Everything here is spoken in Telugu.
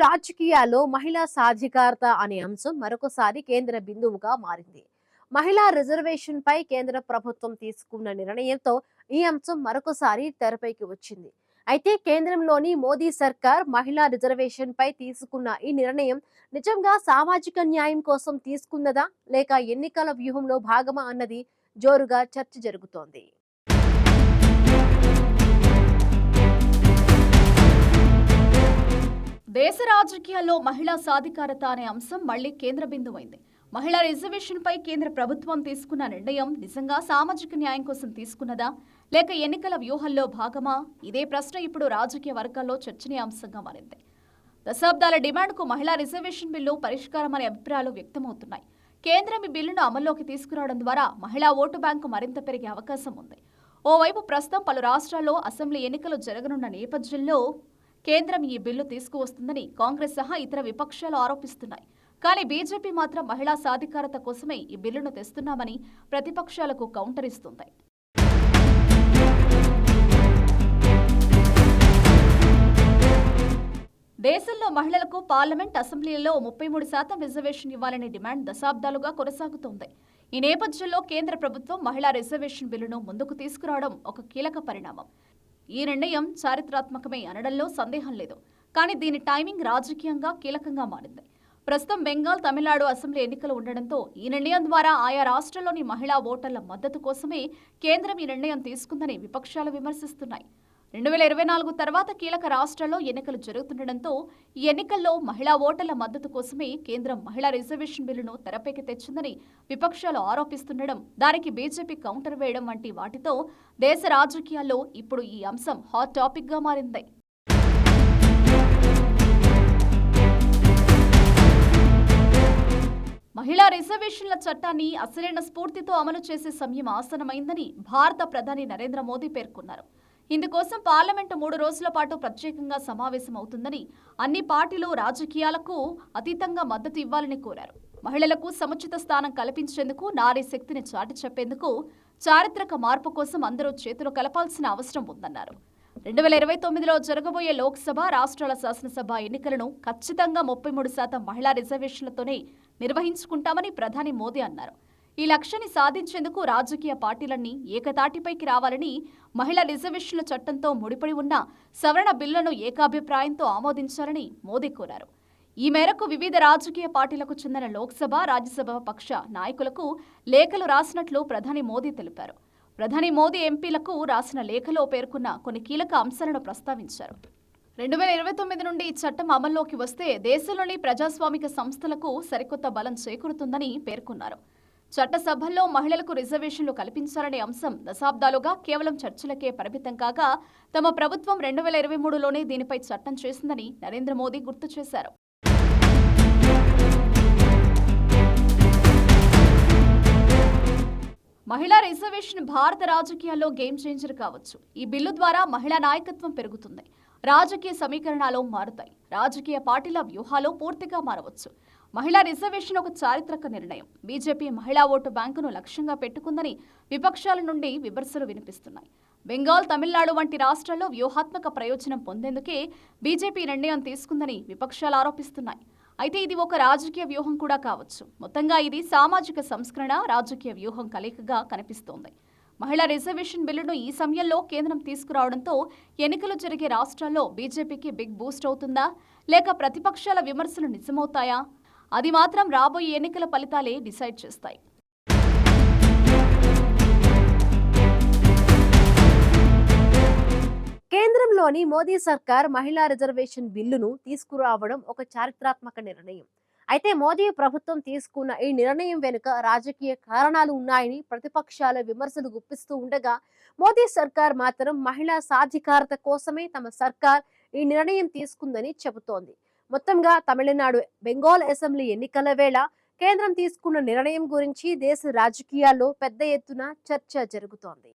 రాజకీయాల్లో మహిళా సాధికారత అనే అంశం మరొకసారి కేంద్ర బిందువుగా మారింది. మహిళా రిజర్వేషన్ పై కేంద్ర ప్రభుత్వం తీసుకున్న నిర్ణయంతో ఈ అంశం మరొకసారి తెరపైకి వచ్చింది. అయితే కేంద్రంలోని మోదీ సర్కార్ మహిళా రిజర్వేషన్ పై తీసుకున్న ఈ నిర్ణయం నిజంగా సామాజిక న్యాయం కోసం తీసుకున్నదా లేక ఎన్నికల వ్యూహంలో భాగమా అన్నది జోరుగా చర్చ జరుగుతోంది. దేశ రాజకీయాల్లో మహిళా సాధికారత అనే అంశం మళ్లీ కేంద్ర బిందువైంది. మహిళా రిజర్వేషన్పై కేంద్ర ప్రభుత్వం తీసుకున్న నిర్ణయం నిజంగా సామాజిక న్యాయం కోసం తీసుకున్నదా లేక ఎన్నికల వ్యూహంలో భాగమా? ఇదే ప్రశ్న ఇప్పుడు రాజకీయ వర్గాల్లో చర్చనీయాంశంగా మారింది. దశాబ్దాల డిమాండ్కు మహిళా రిజర్వేషన్ బిల్లు పరిష్కారం అనే అభిప్రాయాలు వ్యక్తమవుతున్నాయి. కేంద్రం ఈ బిల్లును అమల్లోకి తీసుకురావడం ద్వారా మహిళా ఓటు బ్యాంకు మరింత పెరిగే అవకాశం ఉంది. ఓవైపు ప్రస్తుతం పలు రాష్ట్రాల్లో అసెంబ్లీ ఎన్నికలు జరగనున్న నేపథ్యంలో కేంద్రం ఈ బిల్లు తీసుకువస్తుందని కాంగ్రెస్ సహా ఇతర విపక్షాలు ఆరోపిస్తున్నాయి. కానీ బీజేపీ మాత్రం మహిళా సాధికారత కోసమే ఈ బిల్లును తెస్తున్నామని ప్రతిపక్షాలకు కౌంటర్ ఇస్తుంది. దేశంలో మహిళలకు పార్లమెంట్, అసెంబ్లీలలో 33% రిజర్వేషన్ ఇవ్వాలనే డిమాండ్ దశాబ్దాలుగా కొనసాగుతోంది. ఈ నేపథ్యంలో కేంద్ర ప్రభుత్వం మహిళా రిజర్వేషన్ బిల్లును ముందుకు తీసుకురావడం ఒక కీలక పరిణామం. ఈ నిర్ణయం చారిత్రాత్మకమే అనడంలో సందేహం లేదు. కానీ దీని టైమింగ్ రాజకీయంగా కీలకంగా మారింది. ప్రస్తుతం బెంగాల్, తమిళనాడు అసెంబ్లీ ఎన్నికలు ఉండడంతో ఈ నిర్ణయం ద్వారా ఆయా రాష్ట్రాల్లోని మహిళా ఓటర్ల మద్దతు కోసమే కేంద్రం ఈ నిర్ణయం తీసుకుందని విపక్షాలు విమర్శిస్తున్నాయి. 2024 తర్వాత కీలక రాష్ట్రాల్లో ఎన్నికలు జరుగుతుండటంతో ఈ ఎన్నికల్లో మహిళా ఓటర్ల మద్దతు కోసమే కేంద్రం మహిళా రిజర్వేషన్ బిల్లును తెరపైకి తెచ్చిందని విపక్షాలు ఆరోపిస్తుండడం, దానికి బీజేపీ కౌంటర్ వేయడం వంటి వాటితో దేశ రాజకీయాల్లో ఇప్పుడు ఈ అంశం హాట్ టాపిక్ గా మారింది. మహిళా రిజర్వేషన్ల చట్టాన్ని అసలైన స్ఫూర్తితో అమలు చేసే సమయం ఆసన్నమైందని భారత ప్రధాని నరేంద్ర మోదీ పేర్కొన్నారు. ఇందుకోసం పార్లమెంటు 3 రోజుల పాటు ప్రత్యేకంగా సమావేశం అవుతుందని, అన్ని పార్టీలు రాజకీయాలకు అతీతంగా మద్దతు ఇవ్వాలని కోరారు. మహిళలకు సముచిత స్థానం కల్పించేందుకు, నారీ శక్తిని చాటి చెప్పేందుకు చారిత్రక మార్పు కోసం అందరూ చేతులు కలపాల్సిన అవసరం ఉందన్నారు. 2029లో జరగబోయే లోక్సభ, రాష్ట్రాల శాసనసభ ఎన్నికలను ఖచ్చితంగా 33% మహిళా రిజర్వేషన్లతోనే నిర్వహించుకుంటామని ప్రధాని మోదీ అన్నారు. ఈ లక్ష్యాన్ని సాధించేందుకు రాజకీయ పార్టీలన్నీ ఏకతాటిపైకి రావాలని, మహిళా రిజర్వేషన్ల చట్టంతో ముడిపడి ఉన్న సవరణ బిల్లును ఏకాభిప్రాయంతో ఆమోదించాలని మోదీ కోరారు. ఈ మేరకు వివిధ రాజకీయ పార్టీలకు చెందిన లోక్సభ, రాజ్యసభ పక్ష నాయకులకు లేఖలు రాసినట్లు ప్రధాని మోదీ తెలిపారు. ప్రధాని మోదీ ఎంపీలకు రాసిన లేఖలో పేర్కొన్న కొన్ని కీలక అంశాలను ప్రస్తావించారు. 2029 నుండి ఈ చట్టం అమల్లోకి వస్తే దేశంలోని ప్రజాస్వామిక సంస్థలకు సరికొత్త బలం చేకూరుతుందని పేర్కొన్నారు. చట్టసభల్లో మహిళలకు రిజర్వేషన్లు కల్పించాలనే అంశం దశాబ్దాలుగా కేవలం చర్చలకే పరిమితం కాగా, తమ ప్రభుత్వం 2023లోనే దీనిపై చట్టం చేసిందని నరేంద్ర మోదీ గుర్తు చేశారు. మహిళా రిజర్వేషన్ భారత రాజకీయాల్లో గేమ్ చేంజర్ కావచ్చు. ఈ బిల్లు ద్వారా మహిళా నాయకత్వం పెరుగుతుంది, రాజకీయ సమీకరణాలు మారుతాయి, రాజకీయ పార్టీల వ్యూహాలు పూర్తిగా మారవచ్చు. మహిళా రిజర్వేషన్ ఒక చారిత్రక నిర్ణయం. బీజేపీ మహిళా ఓటు బ్యాంకును లక్ష్యంగా పెట్టుకుందని విపక్షాల నుండి విమర్శలు వినిపిస్తున్నాయి. బెంగాల్, తమిళనాడు వంటి రాష్ట్రాల్లో వ్యూహాత్మక ప్రయోజనం పొందేందుకే బీజేపీ నిర్ణయం తీసుకుందని విపక్షాలు ఆరోపిస్తున్నాయి. అయితే ఇది ఒక రాజకీయ వ్యూహం కూడా కావచ్చు. మొత్తంగా ఇది సామాజిక సంస్కరణ, రాజకీయ వ్యూహం కలయికగా కనిపిస్తోంది. మహిళా రిజర్వేషన్ బిల్లును ఈ సమయంలో కేంద్రం తీసుకురావడంతో ఎన్నికలు జరిగే రాష్ట్రాల్లో బీజేపీకి బిగ్ బూస్ట్ అవుతుందా లేక ప్రతిపక్షాల విమర్శలు నిజమవుతాయా? అది మాత్రం రాబోయే ఎన్నికల ఫలితాలే డిసైడ్ చేస్తాయి. కేంద్రంలోని మోదీ సర్కార్ మహిళా రిజర్వేషన్ బిల్లును తీసుకురావడం ఒక చారిత్రాత్మక నిర్ణయం. అయితే మోదీ ప్రభుత్వం తీసుకున్న ఈ నిర్ణయం వెనుక రాజకీయ కారణాలు ఉన్నాయని ప్రతిపక్షాల విమర్శలు గుప్పిస్తూ ఉండగా, మోదీ సర్కార్ మాత్రం మహిళా సాధికారత కోసమే తమ సర్కార్ ఈ నిర్ణయం తీసుకుందని చెబుతోంది. మొత్తంగా తమిళనాడు, బెంగాల్ అసెంబ్లీ ఎన్నికల వేళ కేంద్రం తీసుకున్న నిర్ణయం గురించి దేశ రాజకీయాల్లో పెద్ద ఎత్తున చర్చ జరుగుతోంది.